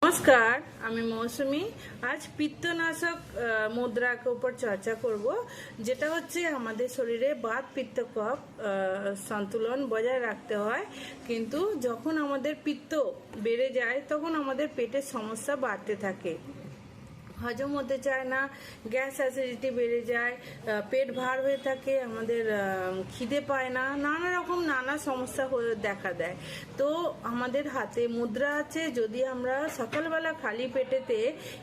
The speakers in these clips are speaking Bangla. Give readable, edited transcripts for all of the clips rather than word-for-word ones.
नमस्कार, আমি মৌসুমি। आज পিত্তনাশক মুদ্রা के ऊपर चर्चा করব, যেটা হচ্ছে আমাদের শরীরে বাত পিত্ত কফ সন্তুলন বজায় রাখতে হয়। কিন্তু যখন আমাদের পিত্ত বেড়ে যায় তখন আমাদের পেটের সমস্যা বাড়তে থাকে, হজম হতে চায় না, গ্যাস অ্যাসিডিটি বেড়ে যায়, পেট ভার হয়ে থাকে, আমাদের খিদে পায় না, নানা সমস্যা দেখা দেয়। তো আমাদের হাতে মুদ্রা আছে, যদি আমরা সকালবেলা খালি পেটেতে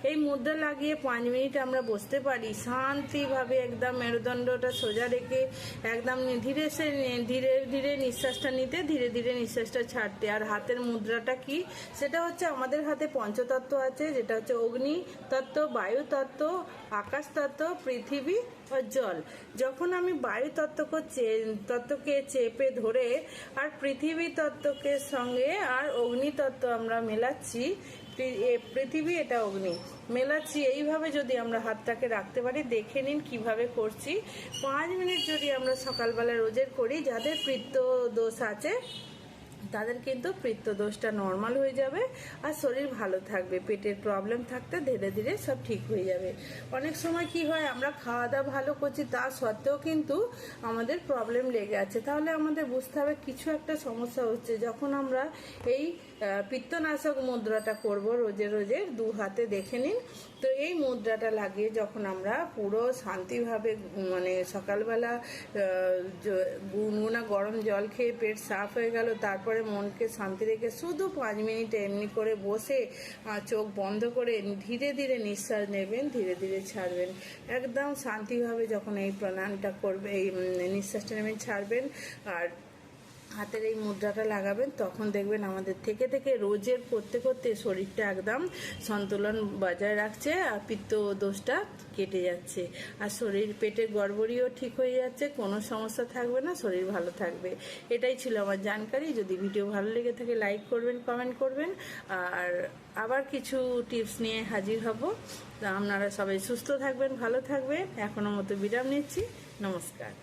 এই মুদ্রা লাগিয়ে 5 মিনিট আমরা বসতে পারি শান্তিভাবে, একদম মেরুদণ্ডটা সোজা রেখে একদম ধীরে ধীরে নিঃশ্বাসটা নিতে, ধীরে ধীরে নিঃশ্বাসটা ছাড়তে। আর হাতের মুদ্রাটা কি, সেটা হচ্ছে আমাদের হাতে পঞ্চতত্ত্ব আছে, যেটা হচ্ছে অগ্নি তত্ত্ব, বায়ু তত্ত্ব, আকাশ তত্ত্ব, পৃথিবী ও জল। যখন আমি বায়ু তত্ত্বকে চেপে ধরে আর পৃথিবী তত্ত্বকে সঙ্গে আর অগ্নি তত্ত্ব আমরা মেলাচ্ছি, পৃথিবী এটা অগ্নি মেলাচ্ছি, এইভাবে যদি আমরা হাতটাকে রাখতে পারি, দেখে নিন কিভাবে করছি। 5 মিনিট যদি আমরা সকালবেলা রোজের করি, যাদের পিত্ত দোষ আছে তাদের কিন্তু পিত্ত দোষটা নর্মাল হয়ে যাবে আর শরীর ভালো থাকবে। পেটের প্রবলেম থাকতে ধীরে ধীরে সব ঠিক হয়ে যাবে। অনেক সময় কি হয়, আমরা খাওয়া দাওয়া ভালো করছি, তা সত্ত্বেও কিন্তু আমাদের প্রবলেম লেগে আছে, তাহলে আমাদের বুঝতে হবে কিছু একটা সমস্যা হচ্ছে। যখন আমরা এই পিত্তনাশক মুদ্রাটা করব রোজে 2 হাতে, দেখে নিন। তো এই মুদ্রাটা লাগিয়ে যখন আমরা পুরো শান্তিভাবে, মানে সকালবেলা গুনগুনা গরম জল খেয়ে পেট সাফ হয়ে গেল, তারপরে মনকে শান্তি রেখে শুধু 5 মিনিট এমনি করে বসে চোখ বন্ধ করে ধীরে ধীরে নিঃশ্বাস নেবেন, ধীরে ধীরে ছাড়বেন, একদম শান্তিভাবে যখন এই প্রাণায়ামটা করবে, এই নিঃশ্বাসটা নেবেন, ছাড়বেন আর হাতের এই মুদ্রাটা লাগাবেন, তখন দেখবেন আমাদের থেকে রোজের করতে করতে শরীরটা একদম সন্তুলন বজায় রাখছে আর পিত্ত দোষটা কেটে যাচ্ছে, আর শরীর পেটের গড়বড়িও ঠিক হয়ে যাচ্ছে, কোনো সমস্যা থাকবে না, শরীর ভালো থাকবে। এটাই ছিল আমার জানকারি। যদি ভিডিও ভালো লেগে থাকে লাইক করবেন, কমেন্ট করবেন, আর আবার কিছু টিপস নিয়ে হাজির হব। আপনারা সবাই সুস্থ থাকবেন, ভালো থাকবেন। এখনো মতো বিরাম নিচ্ছি। নমস্কার।